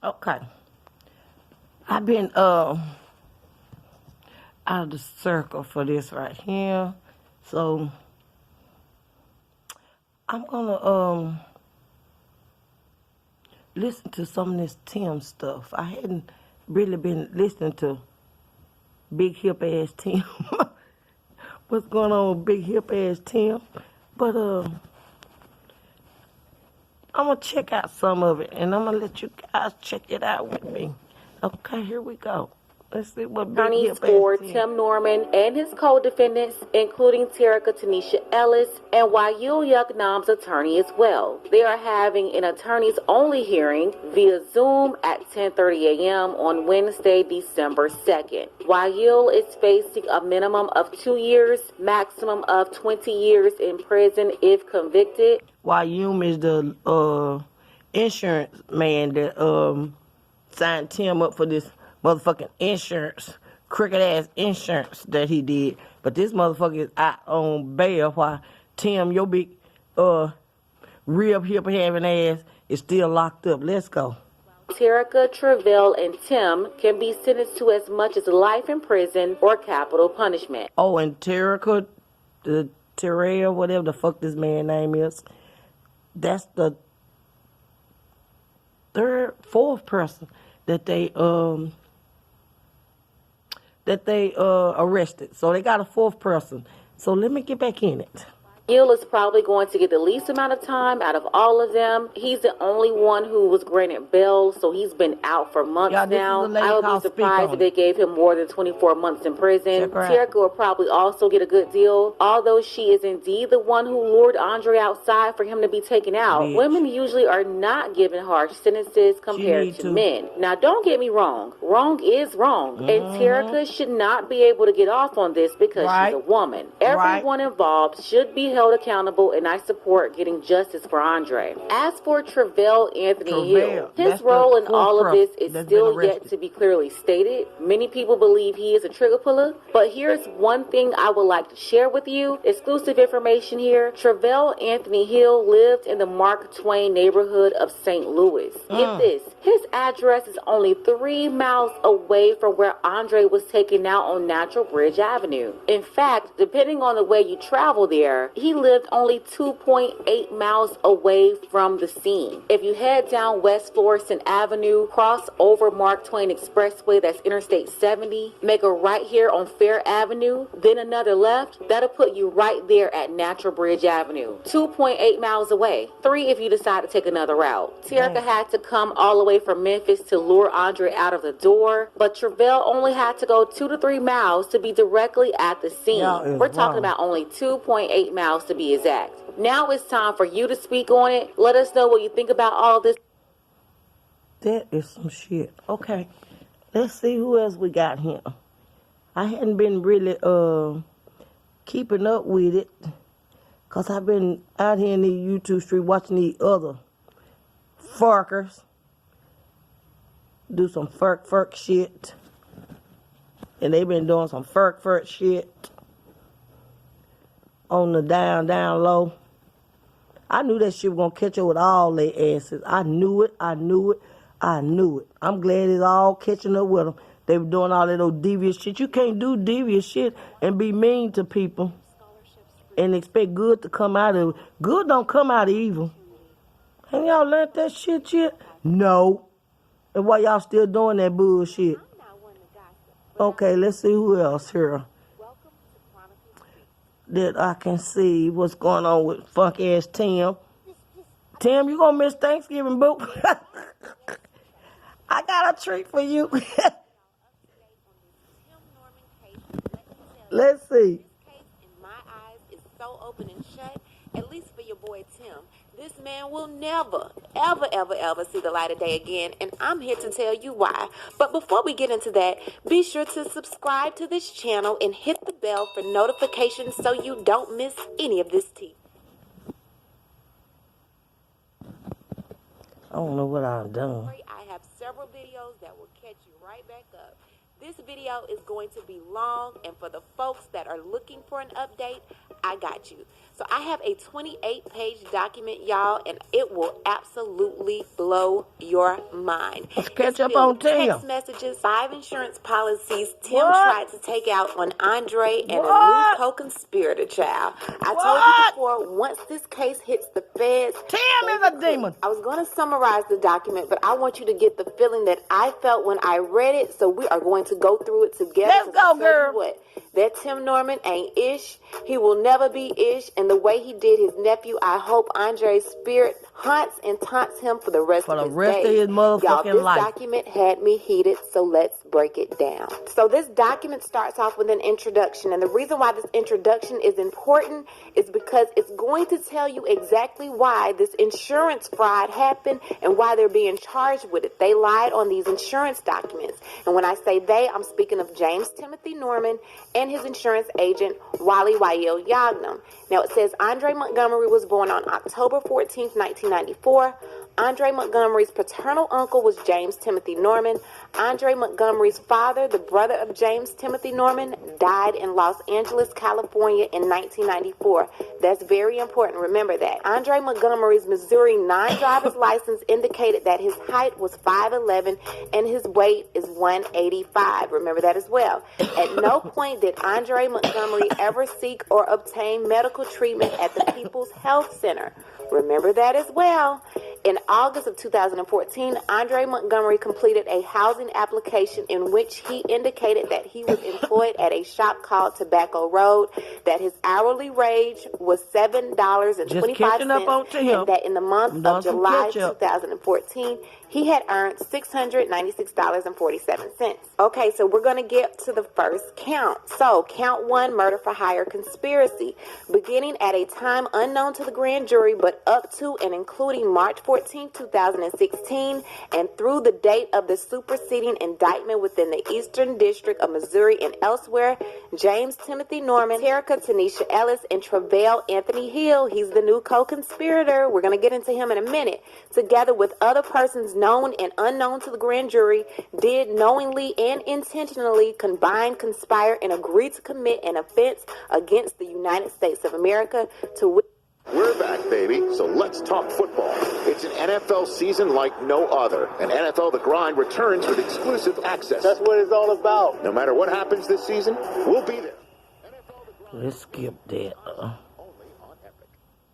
Okay. I've been out of the circle for this right here. So I'm gonna listen to some of this Tim stuff. I hadn't really been listening to big hip ass Tim. What's going on with big hip ass Tim? But I'm gonna check out some of it and I'm gonna let you guys check it out with me. Okay, here we go. Let's see what big Attorneys hip for ass Tim Norman and his co-defendants, including Terica Tanisha Ellis and Wayul Yucknam's attorney as well. They are having an attorneys-only hearing via Zoom at 10:30 a.m. on Wednesday, December 2nd. Wayul is facing a minimum of 2 years, maximum of 20 years in prison if convicted. Wayum is the insurance man that signed Tim up for this motherfucking insurance, crooked ass insurance that he did. But this motherfucker is out on bail while Tim, your big real hip having ass, is still locked up. Let's go. Terica, Travell, and Tim can be sentenced to as much as life in prison or capital punishment. Oh, and Terica, the Terrell, whatever the fuck this man's name is, that's the fourth person that they arrested. So they got a fourth person. So let me get back in it. Wayul is probably going to get the least amount of time out of all of them. He's the only one who was granted bail, so he's been out for months now. I would be surprised if they gave him more than 24 months in prison. Terica will probably also get a good deal. Although she is indeed the one who lured Andre outside for him to be taken out, women usually are not given harsh sentences compared to men. Now, don't get me wrong. Wrong is wrong. And Terica should not be able to get off on this because she's a woman. Everyone involved should be held accountable, and I support getting justice for Andre. As for Travell Anthony Hill, his role in all of this is still yet to be clearly stated. Many people believe he is a trigger puller, but here's one thing I would like to share with you. Exclusive information here. Travell Anthony Hill lived in the Mark Twain neighborhood of St. Louis. Get this, his address is only 3 miles away from where Andre was taken out on Natural Bridge Avenue. In fact, depending on the way you travel there, he lived only 2.8 miles away from the scene. If you head down West Florissant Avenue, cross over Mark Twain Expressway, that's Interstate 70, make a right here on Fair Avenue, then another left, that'll put you right there at Natural Bridge Avenue. 2.8 miles away. 3 if you decide to take another route. Terica had to come all the way from Memphis to lure Andre out of the door, but Travell only had to go 2 to 3 miles to be directly at the scene. We're talking about only 2.8 miles to be exact. Now it's time for you to speak on it. Let us know what you think about all this. That is some shit. Okay, let's see who else we got here. I hadn't been really keeping up with it because I've been out here in the YouTube street watching these other farkers do some fark shit. And they've been doing some fark shit on the down low. I knew that shit was gonna catch up with all their asses. I knew it. I'm glad it's all catching up with them. They were doing all that old devious shit. You can't do devious shit and be mean to people and expect good to come out of it. Good don't come out of evil. Have y'all learned that shit yet? No. And why y'all still doing that bullshit? Okay, let's see who else here that I can see what's going on with funk ass Tim. Tim, you gonna miss Thanksgiving, boo? I got a treat for you. Let's see. This case, in my eyes, is so open and shut, at least for your boy Tim. This man will never, ever see the light of day again, and I'm here to tell you why. But before we get into that, be sure to subscribe to this channel and hit the bell for notifications so you don't miss any of this tea. I don't know what I've done. I have several videos that will catch you right back up. This video is going to be long, and for the folks that are looking for an update, I got you. So I have a 28-page document, y'all, and it will absolutely blow your mind. Let's catch up on Tim. Text messages, 5 insurance policies Tim tried to take out on Andre and a new co-conspirator, child. I told you before, once this case hits the feds, Tim is a demon. I was going to summarize the document, but I want you to get the feeling that I felt when I read it, so we are going to go through it together. Let's go, girl. What? That Tim Norman ain't ish. He will never be ish. And the way he did his nephew, I hope Andre's spirit haunts and taunts him for the rest of his motherfucking this life. Document had me heated, so let's break it down. So this document starts off with an introduction. And the reason why this introduction is important is because it's going to tell you exactly why this insurance fraud happened and why they're being charged with it. They lied on these insurance documents. And when I say they, I'm speaking of James Timothy Norman and his insurance agent, Wally Wael Yagnam. Now, it says Andre Montgomery was born on October 14th, 1994. Andre Montgomery's paternal uncle was James Timothy Norman. Andre Montgomery's father, the brother of James Timothy Norman, died in Los Angeles, California in 1994. That's very important. Remember that. Andre Montgomery's Missouri non-driver's license indicated that his height was 5'11" and his weight is 185. Remember that as well. At no point did Andre Montgomery ever seek or obtain medical treatment at the People's Health Center. Remember that as well. In August of 2014, Andre Montgomery completed a housing application in which he indicated that he was employed at a shop called Tobacco Road, that his hourly wage was $7.25, and that in the month of July 2014, he had earned $696.47. Okay, so we're going to get to the first count. So, count 1, murder for hire conspiracy. Beginning at a time unknown to the grand jury, but up to and including March 14, 2016, and through the date of the superseding indictment within the Eastern District of Missouri and elsewhere, James Timothy Norman, Terica Tanisha Ellis, and Travell Anthony Hill, he's the new co-conspirator. We're going to get into him in a minute. Together with other persons known and unknown to the grand jury, did knowingly and intentionally combine, conspire, and agree to commit an offense against the United States of America to which... We're back, baby, so let's talk football. It's an NFL season like no other, and NFL The Grind returns with exclusive access. That's what it's all about. No matter what happens this season, we'll be there. Let's skip that.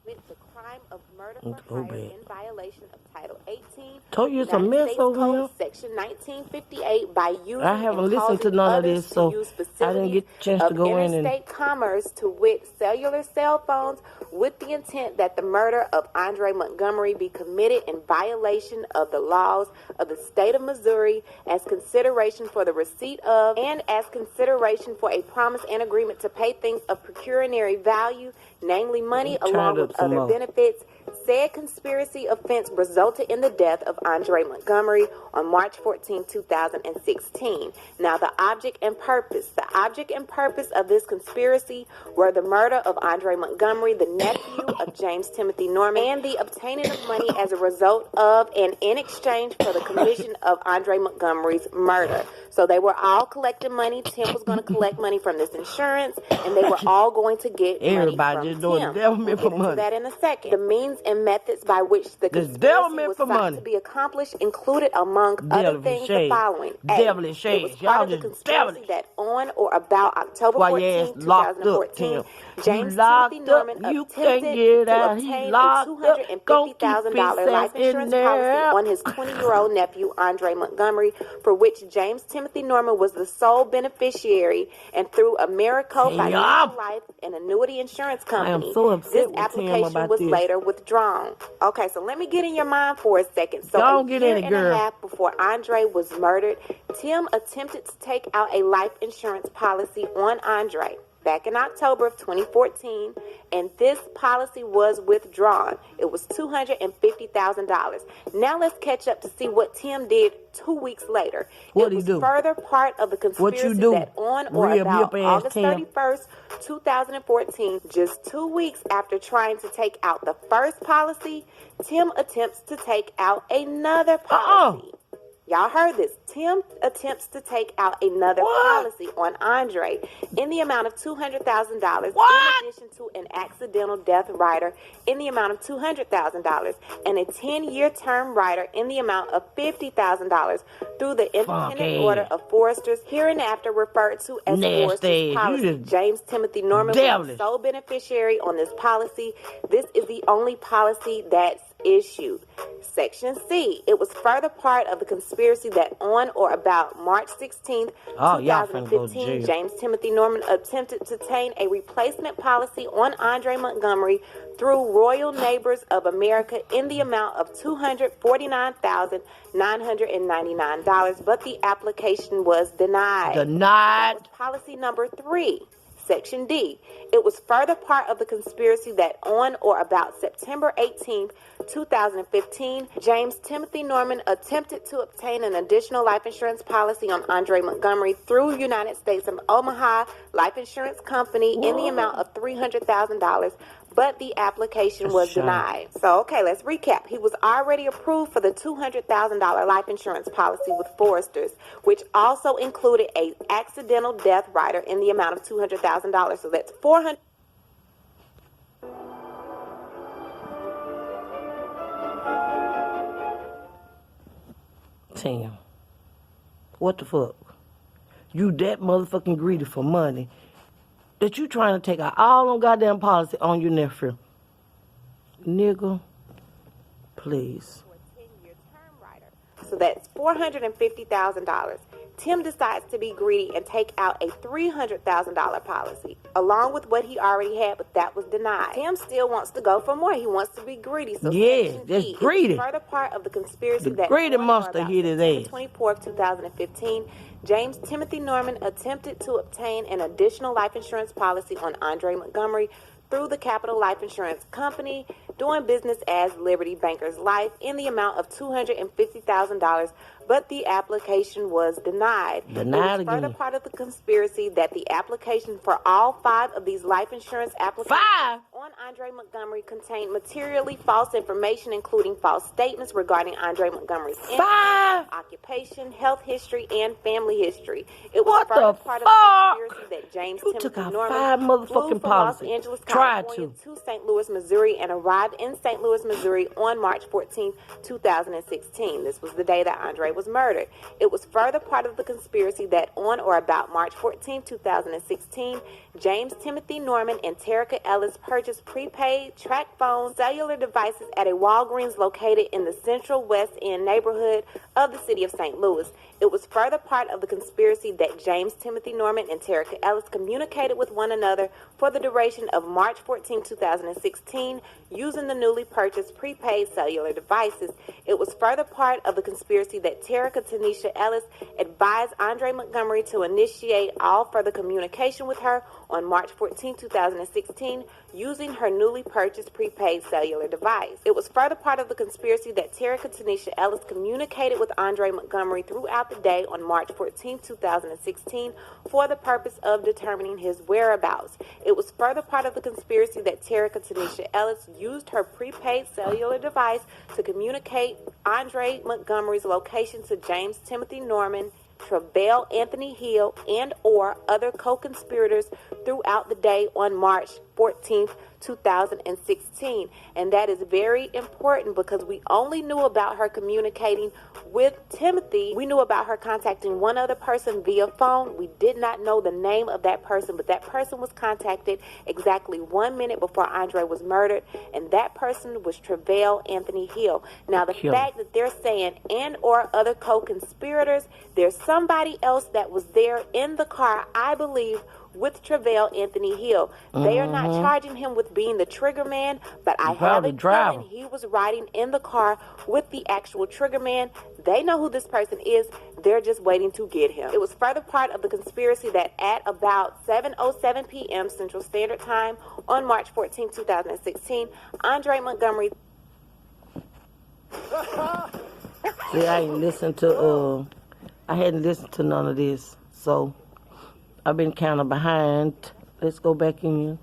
The crime of murder for hire in violation of Title 18. Told you it's a mess over here. Section 1958 by using I haven't listened to none of this, so I didn't get a chance to go in and... interstate commerce, to wit, cellular cell phones, with the intent that the murder of Andre Montgomery be committed in violation of the laws of the state of Missouri as consideration for the receipt of and as consideration for a promise and agreement to pay things of pecuniary value, namely money along with other benefits. Said conspiracy offense resulted in the death of Andre Montgomery on March 14, 2016. Now, the object and purpose of this conspiracy were the murder of Andre Montgomery, the nephew of James Timothy Norman, and the obtaining of money as a result of and in exchange for the commission of Andre Montgomery's murder. So they were all collecting money. Tim was going to collect money from this insurance, and they were all going to get money from just doing Tim. devilment for We'll get money. into that in a second. The means and methods by which the conspiracy was sought to be accomplished included, among other things, the following. Devilish it was shades. part Y'all of the just conspiracy devilish. that on or about October Why your 14, ass locked up, 2014, Tim? James You locked Timothy Norman up, you attempted can't get to out. He obtain a locked up. Go keep $250,000 his life ass in insurance there. policy on his 20-year-old nephew, Andre Montgomery, for which James Timothy Norman was the sole beneficiary, and through Americo Financial Life, an annuity insurance company, I am so upset this with Tim application about was this. later withdrawn. Okay, so let me get in your mind for a second. So Don't a get year in it, and a girl. half before Andre was murdered, Tim attempted to take out a life insurance policy on Andre back in October of 2014, and this policy was withdrawn. It was $250,000. Now let's catch up to see what Tim did 2 weeks later. What'd it he was do? further part of the conspiracy that on or Real about hip-ass August Tim. 31st, 2014, just 2 weeks after trying to take out the first policy, Tim attempts to take out another policy. Y'all heard this. Tim attempts to take out another policy on Andre in the amount of $200,000 in addition to an accidental death rider in the amount of $200,000 and a 10-year term rider in the amount of $50,000 through the independent order of foresters, hereinafter referred to as foresters policy. James Timothy Norman was the sole beneficiary on this policy. This is the only policy that's issued. Section C. It was further part of the conspiracy that on or about March 16th, 2015, James Timothy Norman attempted to obtain a replacement policy on Andre Montgomery through Royal Neighbors of America in the amount of $249,999, but the application was denied. That was policy number 3. Section D. It was further part of the conspiracy that on or about September 18th, 2015, James Timothy Norman attempted to obtain an additional life insurance policy on Andre Montgomery through United States of Omaha Life Insurance Company in the amount of $300,000, but the application was denied. So, okay, let's recap. He was already approved for the $200,000 life insurance policy with Foresters, which also included a accidental death rider in the amount of $200,000. So that's $400,000. Tim, what the fuck? You that motherfucking greedy for money that you trying to take out all them goddamn policy on your nephew. Nigga, please. So that's $450,000. Tim decides to be greedy and take out a $300,000 policy, along with what he already had, but that was denied. Tim still wants to go for more. He wants to be greedy. So that's greedy. Further part of the conspiracy the greedy monster hit his ass. 24th, 2015, James Timothy Norman attempted to obtain an additional life insurance policy on Andre Montgomery through the Capital Life Insurance Company, doing business as Liberty Bankers Life in the amount of $250,000, but the application was denied. It was further part of the conspiracy that the application for all 5 of these life insurance applications on Andre Montgomery contained materially false information, including false statements regarding Andre Montgomery's income, occupation, health history, and family history. It was further part of the conspiracy that James Timothy Norman flew from Los Angeles, California to St. Louis, Missouri, and arrived in St. Louis, Missouri on March 14, 2016. This was the day that Andre was murdered. It was further part of the conspiracy that on or about March 14, 2016, James Timothy Norman and Terica Ellis purchased prepaid track phone cellular devices at a Walgreens located in the Central West End neighborhood of the city of St. Louis. It was further part of the conspiracy that James Timothy Norman and Terica Ellis communicated with one another for the duration of March 14, 2016, using the newly purchased prepaid cellular devices. It was further part of the conspiracy that Terica Tanisha Ellis advised Andre Montgomery to initiate all further communication with her on March 14, 2016, using her newly purchased prepaid cellular device. It was further part of the conspiracy that Terica Tanisha Ellis communicated with Andre Montgomery throughout the day on March 14, 2016, for the purpose of determining his whereabouts. It was further part of the conspiracy that Terica Tanisha Ellis used her prepaid cellular device to communicate Andre Montgomery's location to James Timothy Norman, Travell Anthony Hill, and or other co-conspirators throughout the day on March 14th, 2016. And that is very important because we only knew about her communicating with Timothy. We knew about her contacting one other person via phone. We did not know the name of that person, but that person was contacted exactly 1 minute before Andre was murdered, and that person was Travell Anthony Hill. Now, the fact that they're saying and or other co-conspirators, there's somebody else that was there in the car, I believe, with Travell Anthony Hill. They are not charging him with being the trigger man, but I have a feeling he was riding in the car with the actual trigger man. They know who this person is. They're just waiting to get him. It was further part of the conspiracy that at about 7:07 p.m. Central Standard Time on March 14, 2016, Andre Montgomery... See, I ain't listened to, I hadn't listened to none of this, so I've been kind of behind. Let's go back in.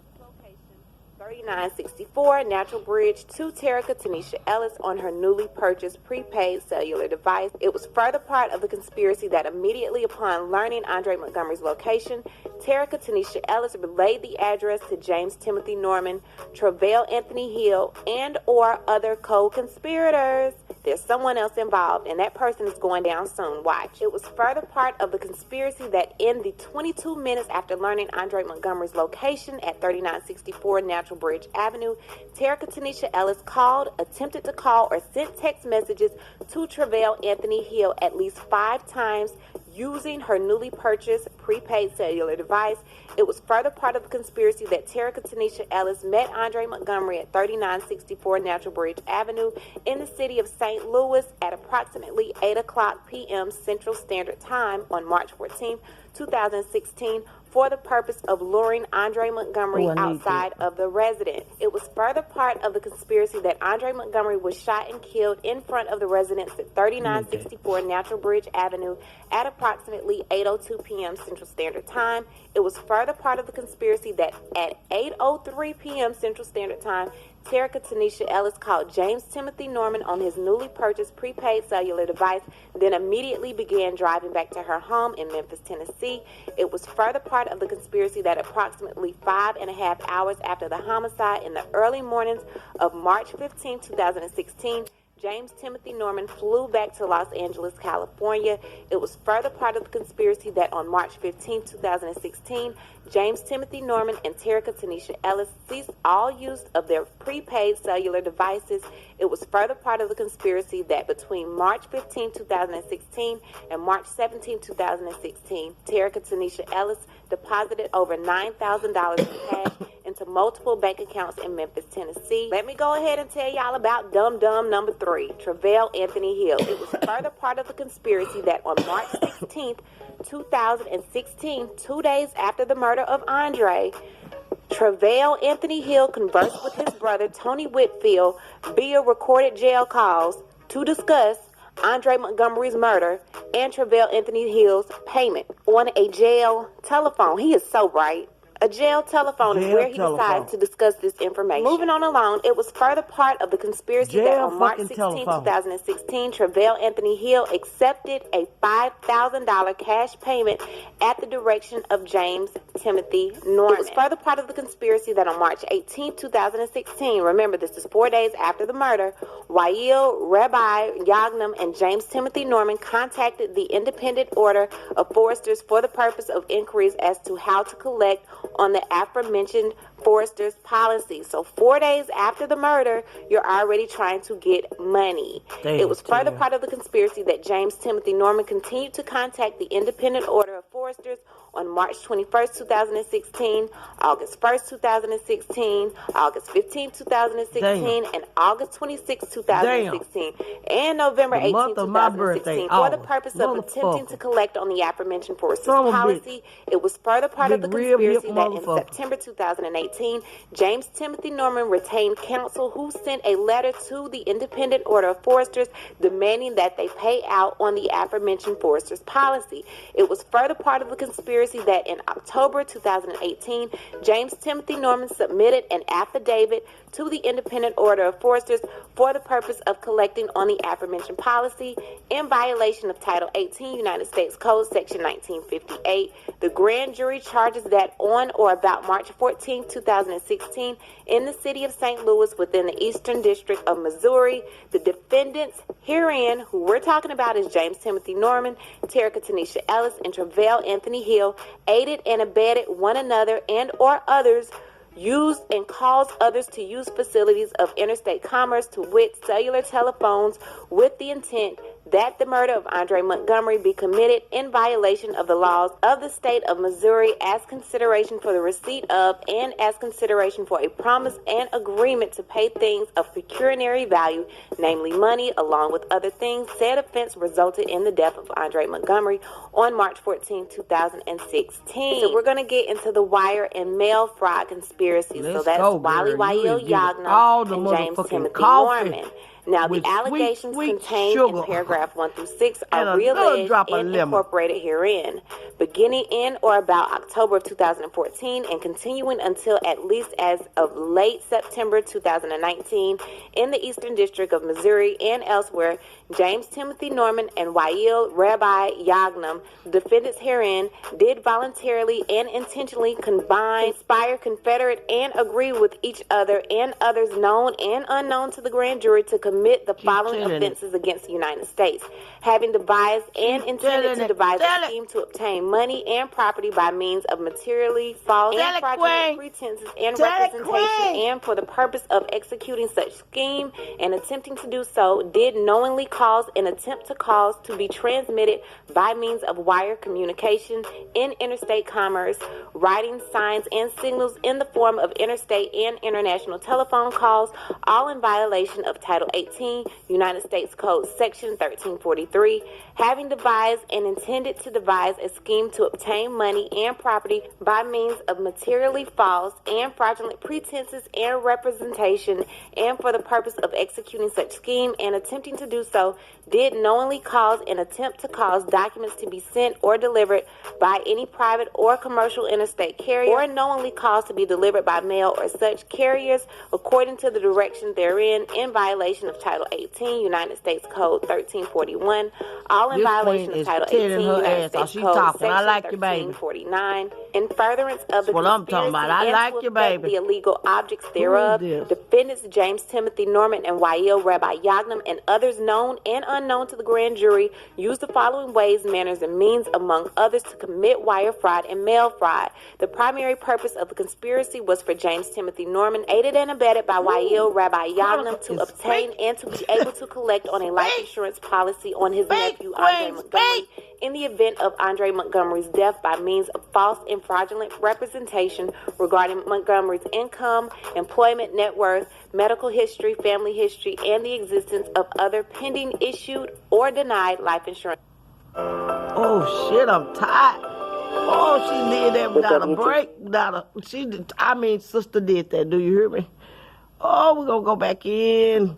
3964 Natural Bridge to Terica Tanisha Ellis on her newly purchased prepaid cellular device. It was further part of the conspiracy that immediately upon learning Andre Montgomery's location, Terica Tanisha Ellis relayed the address to James Timothy Norman, Travell Anthony Hill, and or other co-conspirators. There's someone else involved, and that person is going down soon. Watch. It was further part of the conspiracy that in the 22 minutes after learning Andre Montgomery's location at 3964 Natural Bridge Avenue, Terica Tanisha Ellis called, attempted to call, or sent text messages to Travell Anthony Hill at least 5 times using her newly purchased prepaid cellular device. It was further part of the conspiracy that Terica Tanisha Ellis met Andre Montgomery at 3964 Natural Bridge Avenue in the city of St. Louis at approximately 8:00 p.m. Central Standard Time on March 14, 2016, for the purpose of luring Andre Montgomery outside of the residence. It was further part of the conspiracy that Andre Montgomery was shot and killed in front of the residence at 3964 Natural Bridge Avenue at approximately 8:02 p.m. Central Standard Time. It was further part of the conspiracy that at 8:03 p.m. Central Standard Time, Terica Tanisha Ellis called James Timothy Norman on his newly purchased prepaid cellular device, then immediately began driving back to her home in Memphis, Tennessee. It was further part of the conspiracy that approximately 5.5 hours after the homicide in the early mornings of March 15, 2016, James Timothy Norman flew back to Los Angeles, California. It was further part of the conspiracy that on March 15, 2016, James Timothy Norman and Terica Tanisha Ellis ceased all use of their prepaid cellular devices. It was further part of the conspiracy that between March 15, 2016 and March 17, 2016, Terica Tanisha Ellis deposited over $9,000 in cash into multiple bank accounts in Memphis, Tennessee. Let me go ahead and tell y'all about Dum Dum number 3, Travell Anthony Hill. It was further part of the conspiracy that on March 16th, 2016, 2 days after the murder of Andre, Travell Anthony Hill conversed with his brother Tony Whitfield via recorded jail calls to discuss Andre Montgomery's murder and Travell Anthony Hill's payment on a jail telephone. He is so bright. A jail telephone is where he decides to discuss this information. Moving on along, it was further part of the conspiracy that on March 16, 2016, Travell Anthony Hill accepted a $5,000 cash payment at the direction of James Timothy Norman. It was further part of the conspiracy that on March 18, 2016, remember this is 4 days after the murder, Wael, Rabbi Yagnam, and James Timothy Norman contacted the independent order of foresters for the purpose of inquiries as to how to collect on the aforementioned foresters policy. So 4 days after the murder, you're already trying to get money. It was further part of the conspiracy that James Timothy Norman continued to contact the independent order of foresters on March 21st, 2016, August 1st, 2016, August 15th, 2016, and August 26th, 2016, and November 18th, 2016, for the purpose of attempting to collect on the aforementioned foresters policy. It was further part of the conspiracy that in September 2018, James Timothy Norman retained counsel who sent a letter to the independent order of foresters demanding that they pay out on the aforementioned foresters policy. It was further part of the conspiracy that in October 2018, James Timothy Norman submitted an affidavit to the independent order of foresters for the purpose of collecting on the aforementioned policy in violation of Title 18 United States Code Section 1958. The grand jury charges that on or about March 14, 2016, in the city of St. Louis within the Eastern District of Missouri, the defendants herein, who we're talking about is James Timothy Norman, Terica Tanisha Ellis, and Travell Anthony Hill, aided and abetted one another and or others, used and caused others to use facilities of interstate commerce, to wit, cellular telephones, with the intent that the murder of Andre Montgomery be committed in violation of the laws of the state of Missouri as consideration for the receipt of and as consideration for a promise and agreement to pay things of pecuniary value, namely money, along with other things. Said offense resulted in the death of Andre Montgomery on March 14, 2016. So we're going to get into the wire and mail fraud conspiracy. So that's Wael Yagnam and James Timothy Norman. Now, the allegations contained in paragraph 1 through 6 are realleged and incorporated herein, beginning in or about October of 2014 and continuing until at least as of late September 2019 in the Eastern District of Missouri and elsewhere. James Timothy Norman and Wael Rabbi Yagnam, defendants herein, did voluntarily and intentionally combine, conspire, confederate, and agree with each other and others known and unknown to the grand jury to commit the following offenses against the United States: having devised and intended to devise a scheme to obtain money and property by means of materially false and fraudulent pretenses and representation, and for the purpose of executing such scheme and attempting to do so, did knowingly cause an attempt to cause to be transmitted by means of wire communication in interstate commerce, writing, signs, and signals in the form of interstate and international telephone calls, all in violation of Title 18, United States Code Section 1343, having devised and intended to devise a scheme to obtain money and property by means of materially false and fraudulent pretenses and representation, and for the purpose of executing such scheme and attempting to do so, did knowingly cause an attempt to cause documents to be sent or delivered by any private or commercial interstate carrier, or knowingly caused to be delivered by mail or such carriers according to the direction therein, in violation of Title 18, United States Code 1341, all in violation of Title 18, United States Code Section 1349, in furtherance of the conspiracy and the illegal objects thereof. Defendants James Timothy Norman and Wael Rabbi Yagnam and others known and unknown to the grand jury used the following ways, manners, and means, among others, to commit wire fraud and mail fraud. The primary purpose of the conspiracy was for James Timothy Norman, aided and abetted by Wael Rabbi Yagnam, to obtain and to be able to collect on a life insurance policy on his nephew Andre Montgomery in the event of Andre Montgomery's death by means of false and fraudulent representation regarding Montgomery's income, employment, net worth, medical history, family history, and the existence of other pending, issued, or denied life insurance. Oh shit, I'm tired. Oh, she did that without a break. Sister did that. Do you hear me? Oh, we're gonna go back in.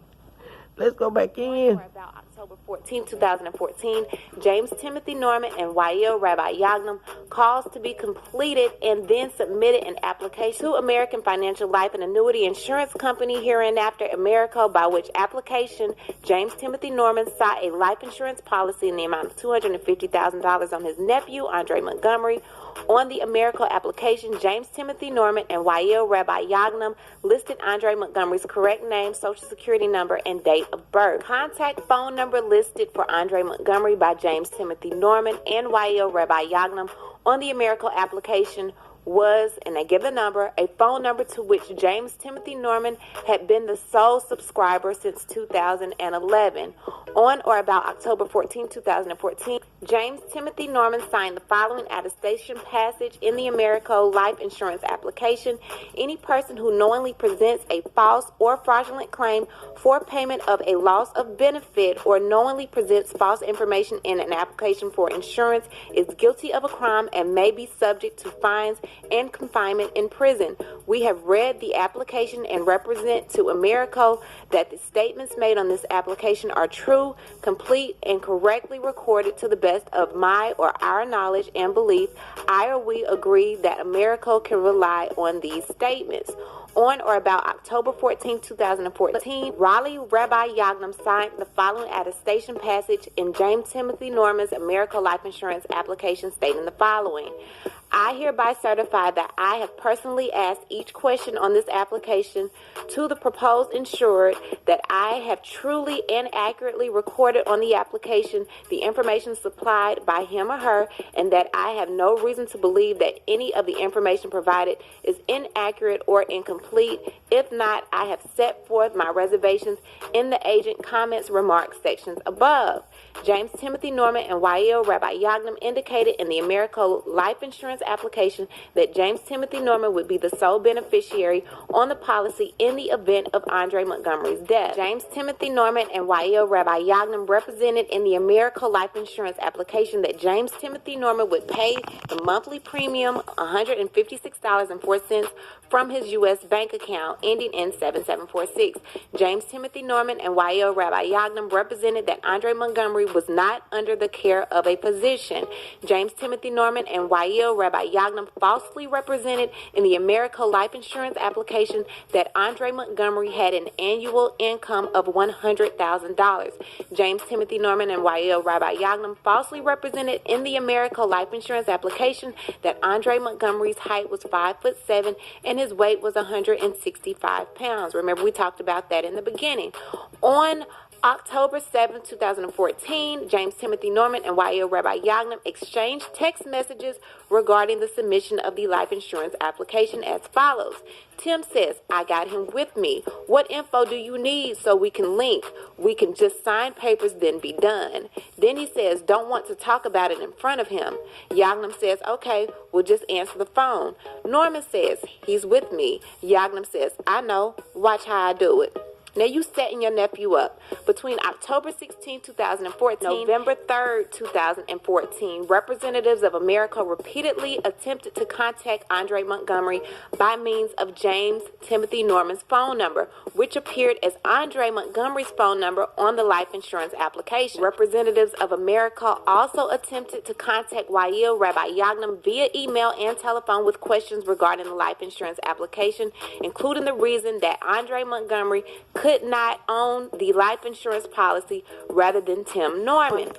Let's go back in. About October 14, 2014, James Timothy Norman and Wael Rabbi Yagnam caused to be completed and then submitted an application to American Financial Life and Annuity Insurance Company, hereinafter Americo, by which application James Timothy Norman sought a life insurance policy in the amount of $250,000 on his nephew, Andre Montgomery. On the Americo application, James Timothy Norman and Wael Rabbi Yagnam listed Andre Montgomery's correct name, social security number, and date of birth. Contact phone number listed for Andre Montgomery by James Timothy Norman and Wael Rabbi Yagnam on the Americo application was, and they give the number, a phone number to which James Timothy Norman had been the sole subscriber since 2011. On or about October 14, 2014, James Timothy Norman signed the following attestation passage in the Americo life insurance application. Any person who knowingly presents a false or fraudulent claim for payment of a loss of benefit or knowingly presents false information in an application for insurance is guilty of a crime and may be subject to fines and confinement in prison. We have read the application and represent to Americo that the statements made on this application are true, complete, and correctly recorded to the best of my or our knowledge and belief. I or we agree that Americo can rely on these statements. On or about October 14, 2014, Raleigh Rabbi Yagnam signed the following attestation passage in James Timothy Norman's Americo Life Insurance application stating the following. I hereby certify that I have personally asked each question on this application to the proposed insured, that I have truly and accurately recorded on the application the information supplied by him or her, and that I have no reason to believe that any of the information provided is inaccurate or incomplete. If not, I have set forth my reservations in the agent comments remarks sections above. James Timothy Norman and Wael Rabbi Yagnam indicated in the Americo Life Insurance application that James Timothy Norman would be the sole beneficiary on the policy in the event of Andre Montgomery's death. James Timothy Norman and Wael Rabbi Yagnam represented in the Americo Life Insurance application that James Timothy Norman would pay the monthly premium $156.04 from his U.S. bank bank account ending in 7746. James Timothy Norman and Yael Rabbi Yagnam represented that Andre Montgomery was not under the care of a physician. James Timothy Norman and Yael Rabbi Yagnam falsely represented in the America Life Insurance application that Andre Montgomery had an annual income of $100,000. James Timothy Norman and Yael Rabbi Yagnam falsely represented in the America Life Insurance application that Andre Montgomery's height was 5'7" and his weight was 165 pounds. Remember, we talked about that in the beginning. On October 7, 2014, James Timothy Norman and Yael Rabbi Yagnam exchanged text messages regarding the submission of the life insurance application as follows. Tim says, I got him with me. What info do you need so we can link? We can just sign papers, then be done. Then he says, don't want to talk about it in front of him. Yagnam says, okay, we'll just answer the phone. Norman says, he's with me. Yagnam says, I know. Watch how I do it. Now, you setting your nephew up. Between October 16, 2014, November 3, 2014, representatives of America repeatedly attempted to contact Andre Montgomery by means of James Timothy Norman's phone number, which appeared as Andre Montgomery's phone number on the life insurance application. Representatives of America also attempted to contact Yael Rabbi Yagnam via email and telephone with questions regarding the life insurance application, including the reason that Andre Montgomery could not own the life insurance policy rather than Tim Norman.